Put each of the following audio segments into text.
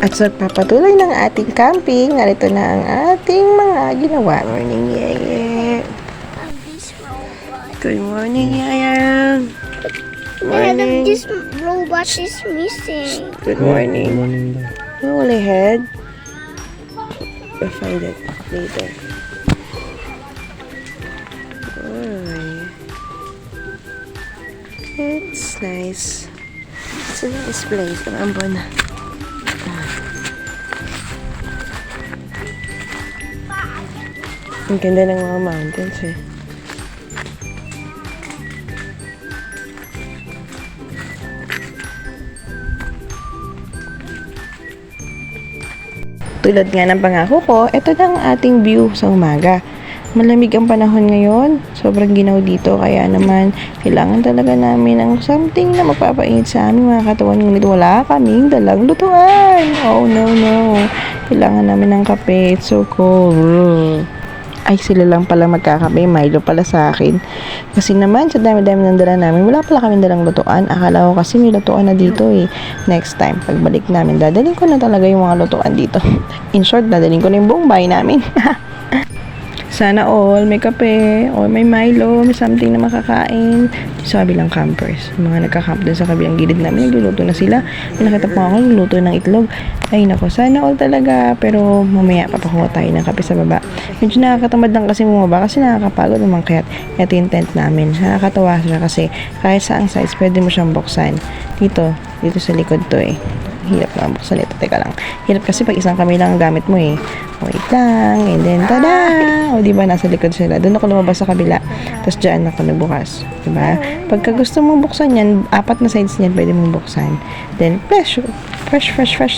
At sa papatuloy ng ating camping, narito na ang ating mga ginawa. Morning, Yaya. Good morning, Yaya. Morning. This robot is missing. Good morning. Oh, only head. We'll find it later. Oy. It's nice. It's a nice place. Ang ambon. Ang ganda ng mga mountains eh. Tulad nga ng pangako ko, ito na ang ating view sa umaga. Malamig ang panahon ngayon. Sobrang ginaw dito. Kaya naman, kailangan talaga namin ng something na magpapainit sa aming mga katawan. Ngunit wala kaming dalang lutuan. Oh, no. Kailangan namin ng kape. It's so cold. Ay, sila lang pala magkakape. Milo pala sa akin. Kasi naman, sa dami-dami ng dala namin, wala pala kami dalang lutuan. Akala ko kasi may lutuan na dito eh. Next time, pagbalik namin, dadaling ko na talaga yung mga lutuan dito. In short, dadaling ko na yung buong bahay namin. Sana all, may kape, or may Milo, may something na makakain. Sa kabilang campers, mga nagka-camp dun sa kabilang gilid namin, nagluluto na sila. May nakita po ako, nagluluto ng itlog. Ay nako, sana all talaga, pero mamaya papakuha tayo ng kape sa baba. Medyo nakakatamad lang kasi bumaba kasi nakakapagod naman kaya ito yung tent namin. Nakakatawa siya kasi kahit saang size, pwede mo siyang buksan. Dito sa likod to eh. Hirap lang buksan ito. Teka lang. Hirap kasi pag isang kamay lang ang gamit mo eh. Wait lang. And then, tada! O, diba, nasa likod sila. Doon ako lumabas sa kabila. Tapos dyan ako nagbukas. Diba? Pagka gusto mong buksan yan, 4 na sides niyan pwede mong buksan. Then, fresh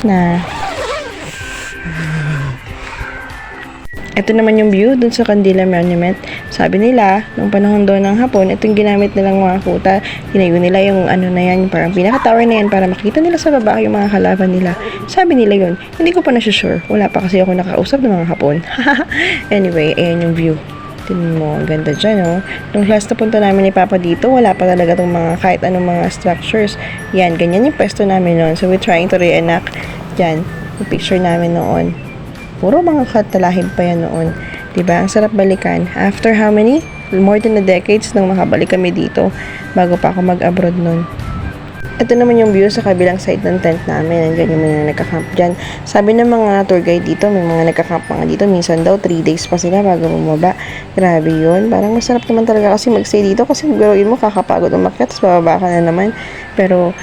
na. Ito naman yung view dun sa Candila Monument. Sabi nila, nung panahon doon ng hapon, ito yung ginamit nilang mga kuta. Tinayo nila yung ano na yan, parang pinaka-tower na yan para makita nila sa baba yung mga kalaban nila. Sabi nila yun. Hindi ko pa sure. Wala pa kasi ako nakausap ng mga hapon. Anyway, ayan yung view. Tingnan mo, ang ganda dyan, oh. Nung last na punta namin ni Papa dito, wala pa talaga itong mga kahit anong mga structures. Yan, ganyan yung pwesto namin noon. So, we're trying to reenact dyan, yung picture namin noon. Puro mga katalahib pa yan noon. Diba? Ang sarap balikan. After how many? More than a decades nang makabalik kami dito bago pa ako mag-abroad noon. Ito naman yung view sa kabilang side ng tent namin. Nandiyan yung mga nagka-camp dyan. Sabi ng mga tour guide dito, may mga nagka-camp mga dito. Minsan daw, 3 days pa sila bago bumaba. Grabe yun. Parang masarap naman talaga kasi mag-stay dito kasi garuin mo, kakapagod umakyat, tapos bababa ka na naman. Pero,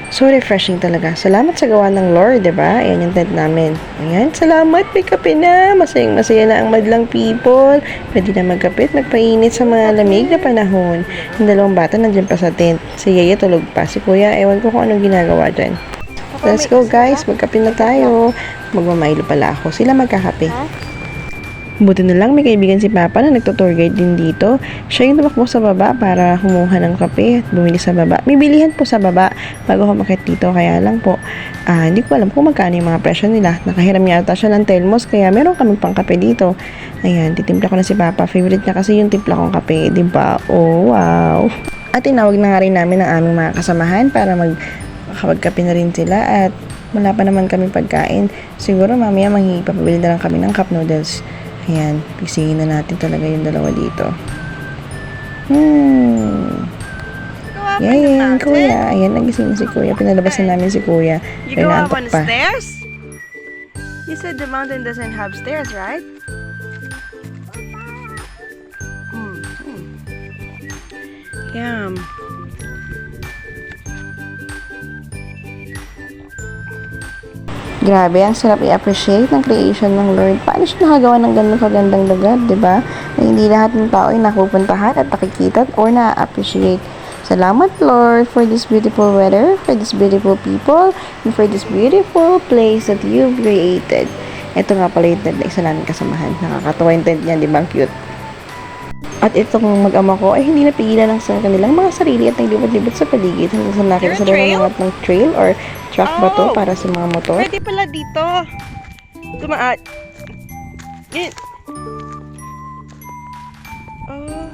so refreshing talaga. Salamat sa gawa ng Lord, diba? Ayan yung tent namin. Ayan, salamat. May kape na. Masayang-masaya na ang madlang people. Pwede na magkapit, magpainit sa mga lamig na panahon. Yung dalawang bata nandiyan pa sa tent. Si Yaya tulog pa. Si Kuya, ewan ko kung anong ginagawa dyan. Let's go guys. Magkape na tayo. Magmamaylo pala ako. Sila magkakape. Buti na lang may kaibigan si Papa na nagto-tour guide din dito. Siya yung tumakbo sa baba para kumuha ng kape at bumili sa baba. May bilihan po sa baba bago kumakit dito. Kaya lang po, hindi ko alam kung magkano yung mga presyo nila. Nakahiram yata siya ng Telmos kaya meron kami pang kape dito. Ayan, titimpla ko na si Papa. Favorite niya kasi yung timpla kong kape. Diba? Oh, wow! At tinawag na nga rin namin ang aming mga kasamahan para makapagkape na rin sila at wala pa naman kami pagkain. Siguro mamaya papabili na lang kami ng cup noodles. Ayan, pisingin na natin talaga yung dalawa dito. Yan, Kuya. Ayan, nagising na si Kuya. Pinalabas na namin si Kuya. You go up on the stairs? You said the mountain doesn't have stairs, right? Yum. Grabe, ang sarap i-appreciate ng creation ng Lord. Paano siya nakagawa ng ganun kagandang lugar, diba? Na hindi lahat ng tao ay napupuntahan at nakikita or na-appreciate. Salamat, Lord, for this beautiful weather, for this beautiful people, and for this beautiful place that you've created. Ito nga pala yung tent na isa namin kasamahan. Nakakatawa yung tent niya, diba? Cute. At itong mag-ama ko ay hindi napigilan ng sa kanilang mga sarili at naglibot-libot sa paligid hanggang sa nakita sa mga ng trail or track ba to para sa mga motor. Pwede pala dito. Tumaat. Oh.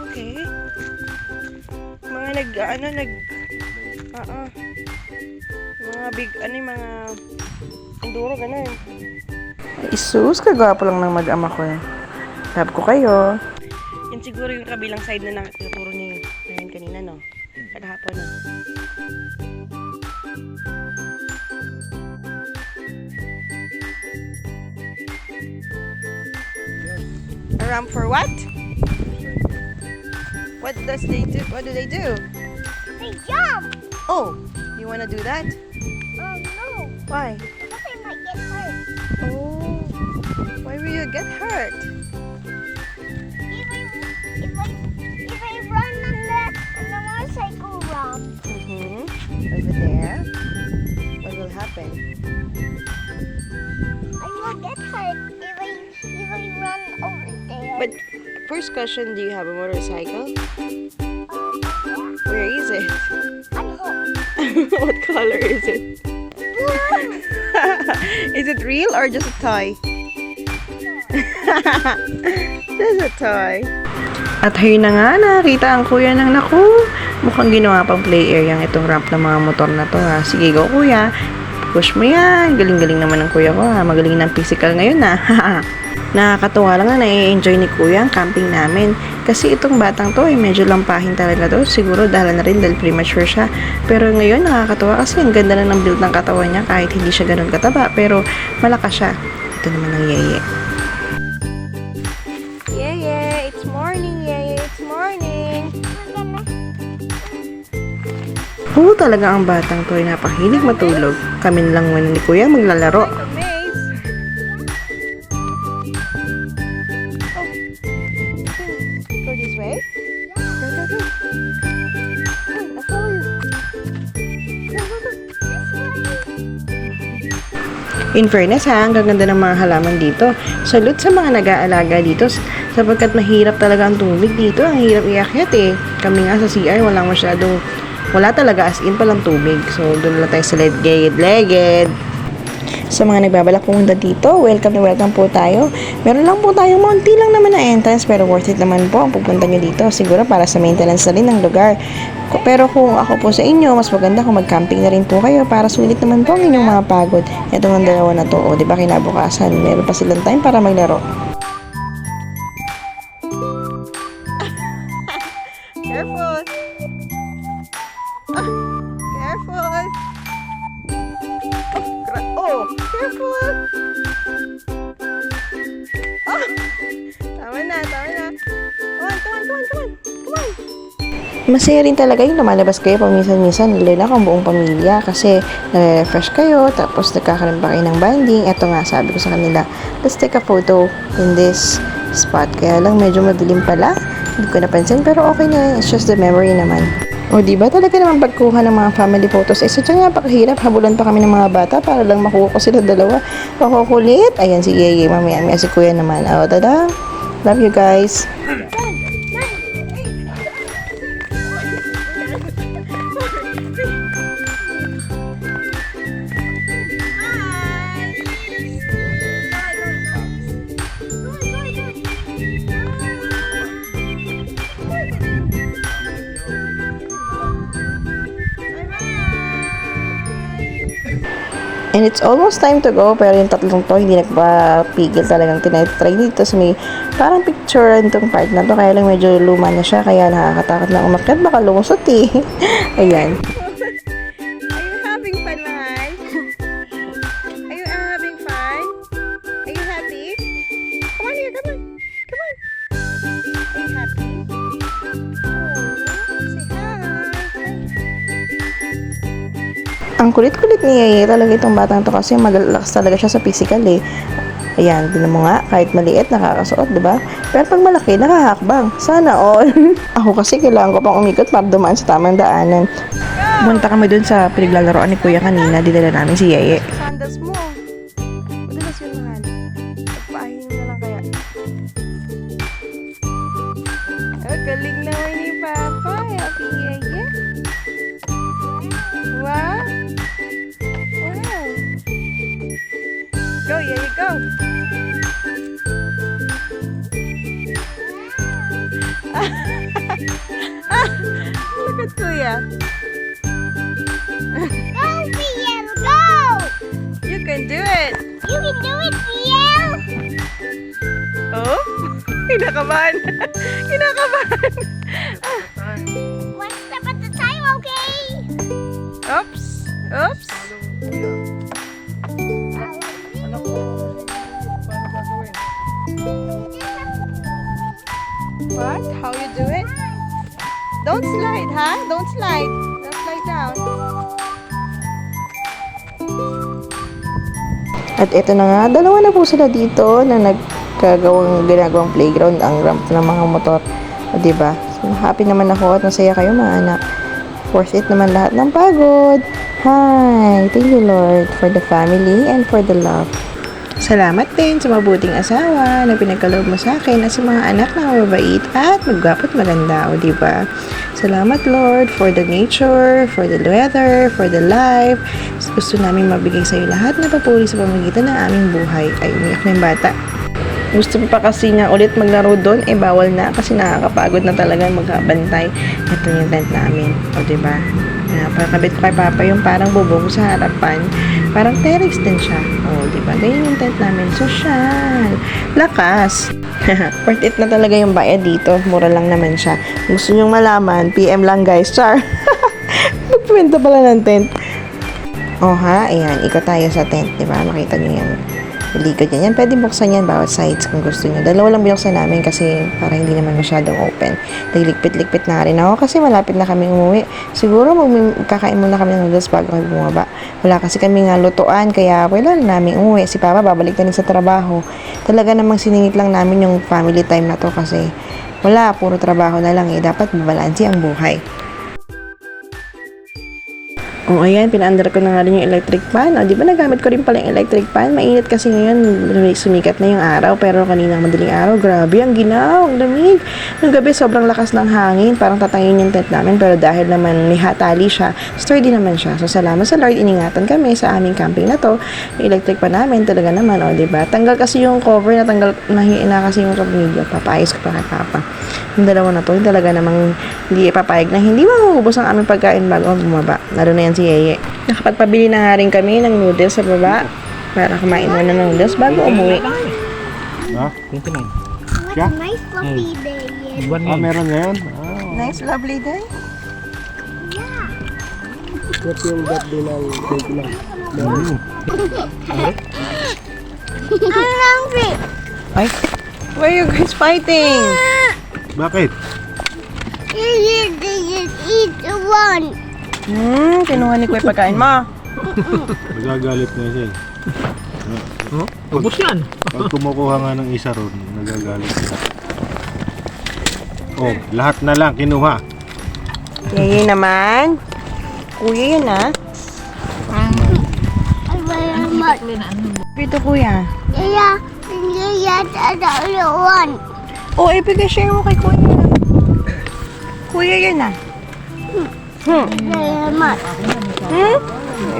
Okay. Mga Mga big, ano yung mga enduro, ganun. Isus, kagwapo lang ng mag-ama ko. Love ko kayo. Yan siguro yung kabilang side na tinuturo ni Ryan kanina, no? Kada hapon, no? A ramp for what? What do they do? They jump. Oh, you wanna do that? No. Why? Because I might get hurt. Oh, why will you get hurt? If I run on the motorcycle ramp, Over there. What will happen? I will get hurt if I run over there. But first question, do you have a motorcycle? Yeah. Where is it? I'm home. What color is it? Is it real or just a toy? Just a toy. At ayun na nga, nakita ang kuya ng naku. Mukhang ginawa pang play area itong ramp ng mga motor na to ha. Sige go kuya, push mo yan. Galing-galing naman ng kuya ko ha. Magaling ng physical ngayon na. Nakakatuwa lang na nai-enjoy ni kuya ang camping namin. Kasi itong batang to ay medyo lampahin talaga to. Siguro dahil na rin dahil premature siya. Pero ngayon nakakatuwa kasi ang ganda na ng build ng katawan niya kahit hindi siya ganun kataba. Pero malakas siya. Ito naman ang Yeye. Yeye, it's morning Yeye, it's morning. Oo, talaga ang batang to ay napahilig matulog. Kami lang muna ni kuya maglalaro. Go this way? Go. I'll follow you. In fairness ha, ang gaganda ng mga halaman dito. Salute sa mga nag-aalaga dito sapagkat mahirap talaga ang tubig dito. Ang hirap iakyat eh. Kami nga sa CR wala talaga as in palang tubig. So doon lang tayo sa leged. Sa mga nagbabalak pumunta dito, welcome na welcome po tayo. Meron lang po tayong monty lang naman na entrance pero worth it naman po ang pupunta nyo dito. Siguro para sa maintenance na rin ng lugar. Pero kung ako po sa inyo, mas maganda kung mag-camping na rin po kayo para sulit naman po ang inyong mga pagod. Ito ng dalawa na to, o diba kinabukasan, meron pa silang time para maglaro. Careful! Careful! Oh, careful! Oh, tama na. Come on. Masaya rin talaga yung lumalabas kayo paminsan-minsan, lalo na kung buong pamilya kasi nare-refresh kayo, tapos nagkakaroon pa kayo ng bonding. Eto nga, sabi ko sa kanila, let's take a photo in this spot. Kaya lang medyo madilim pala, hindi ko napansin, pero okay na, it's just the memory naman. O diba talaga naman pagkuha ng mga family photos, sadya nga pakahirap, habulan pa kami ng mga bata para lang makuha ko sila dalawa. Makukulit. Ayan si Yeye, mamaya si kuya naman. O, tada! Love you guys! And it's almost time to go, pero yung tatlong to hindi nagpapigil, talagang tinatry dito sa may parang picture itong part na to, kaya lang medyo luma na siya, kaya nakakatakot na umakyat, baka lumusot eh. Ayan. Are you having fun, mahal? Are you having fun? Are you happy? Come on here, come on. Are you happy? Say hi. Ang kulit-kulit ni Yeye talaga itong batang to kasi magalakas talaga siya sa physical eh. Ayan, tinan mo nga, kahit maliit, nakakasuot, diba? Pero pag malaki, nakahakbang. Sana all. Ako kasi kailangan ko pang umikot para dumaan sa tamang daanan. Pumunta kami dun sa pinaglalaroan ni Kuya kanina, dinala namin si Yeye. Sandals mo. Madalas yun, mahal. Pagpaahin na lang kaya. Oh, galing naman ni Papa. Happy Yeye. Wow. Go, Yeye, go. Look at Kuya. Go, Yeye. it! You can do it, Theo. Oh? Kinakabahan. Kinakabahan. One step at a time, okay? Oops. Oops. What? How you do it? Don't slide, ha? Don't slide. Don't slide down. At ito na nga, dalawa na po sila dito na ginagawang playground ang ramp ng mga motor. O, diba? So, happy naman ako at masaya kayo mga anak. Worth it naman lahat ng pagod. Hi! Thank you Lord for the family and for the love. Salamat din sa mabuting asawa na pinagkaloob mo sa akin at sa mga anak na mabait at magwapo at maganda, o diba? Salamat Lord for the nature, for the weather, for the life. Gusto namin mabigay sa iyo lahat na papuri sa pamamagitan ng aming buhay. Ay, umiyak na yung bata. Gusto pa kasi niya ulit maglaro doon, bawal na kasi nakakapagod na talaga magbantay. Ito yung tent namin, o diba? Pakabit ko kay Papa yung parang bubong sa harapan. Parang terrace din siya. O, diba? Ganyan yung tent namin. Social. Lakas. Worth it na talaga yung bayad dito. Mura lang naman siya. Gusto nyong malaman, PM lang guys. Char. Magpwenta pala ng tent. O ha, ayan. Ikot tayo sa tent. Diba? Makita nyo yung likod yan. Yan, pwede buksan yan bawat sides kung gusto nyo. Dalawa lang binuksan namin kasi para hindi naman masyadong open. Ligpit-ligpit na rin ako kasi malapit na kami umuwi. Siguro kakain muna kami ng noodles bago kami bumaba. Wala kasi kami nga lutuan kaya wala na namin umuwi. Si Papa babalik na rin sa trabaho. Talaga namang siningit lang namin yung family time na to kasi wala, puro trabaho na lang Dapat babalansi ang buhay. O, ayan, pinaandar ko na nga rin yung electric fan. O, di ba nagamit ko rin pala yung electric fan? Mainit kasi ngayon, sumikat na yung araw. Pero kanina madaling araw, grabe, ang ginaw, ang lamig. Nung gabi, sobrang lakas ng hangin. Parang tatayin yung tent namin. Pero dahil naman may hatali siya, sturdy naman siya. So, salamat sa Lord, iningatan kami sa aming camping na to. Yung electric fan namin, talaga naman, o, di ba? Tanggal kasi yung cover, nahina kasi yung tornilyo. Papayos ko pa kay Papa. Yung dalawa na to, yung talaga namang hindi ipapayag na hindi maubos ang aming pagkain bago bumaba. Lalo na yan si Yeye. Nakapagpabili na nga rin kami ng noodles sa baba para kumain muna ng noodles bago umuwi. Ha? 29. Siya? What a nice fluffy day. Meron ngayon? Nice, lovely day. Yeah. What's yung birthday ng 29? I'm hungry. Ay, why are you guys fighting? Bakit? You eat one. Kinuha ni Kuya pagkain mo. Nagagalit na siya. Ubus yan. Pag kumukuha nga ng isa ron, nagagalit siya. Oh, lahat na lang kinuha. Yeye naman. Kuya yun ah. Very much. Ito kuya. Yeah, the other one. O, ipag-share mo kay kuya. Kuya yun ah. Very much.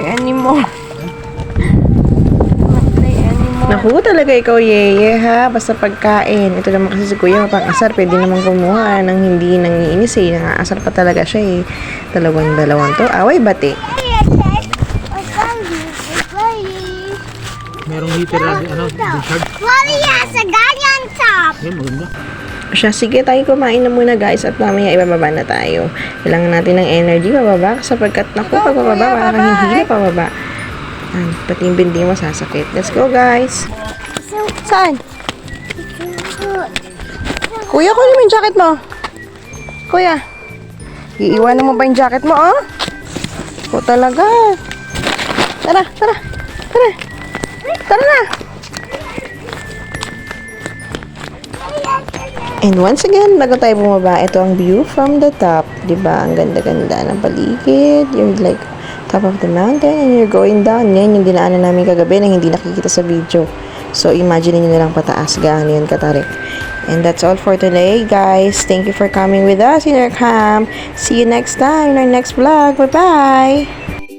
Anymore. Naku, talaga ikaw, Yeye, ha? Basta pagkain. Ito naman kasi si Kuya, mapang-asar. Pwede naman kumuha ng hindi nangiinis eh. Nangaasar pa talaga siya eh. Dalawang to. Away, bati. Merong heater na, recharge. Mommy has a guy on top. Yan, maganda. Siya, sige tayo kumain na muna guys at mamaya ibababa na tayo. Kailangan natin ng energy pababa sapagkat naku pag pababa para kang hihila pababa. Ay, pati yung bindi mo sasakit. Let's go guys. Saan? Kuya, kunin mo yung jacket mo. Kuya, iiwanan mo ba yung jacket mo, oh? O talaga. Tara. Tara na. And once again, bago tayo bumaba, ito ang view from the top. Diba? Ang ganda-ganda ng paligid. You're like top of the mountain and you're going down. Yan yung dinaanan namin kagabi na hindi nakikita sa video. So, imagine nyo na lang pataas gaano yun katarik. And that's all for today, guys. Thank you for coming with us in our camp. See you next time in our next vlog. Bye-bye!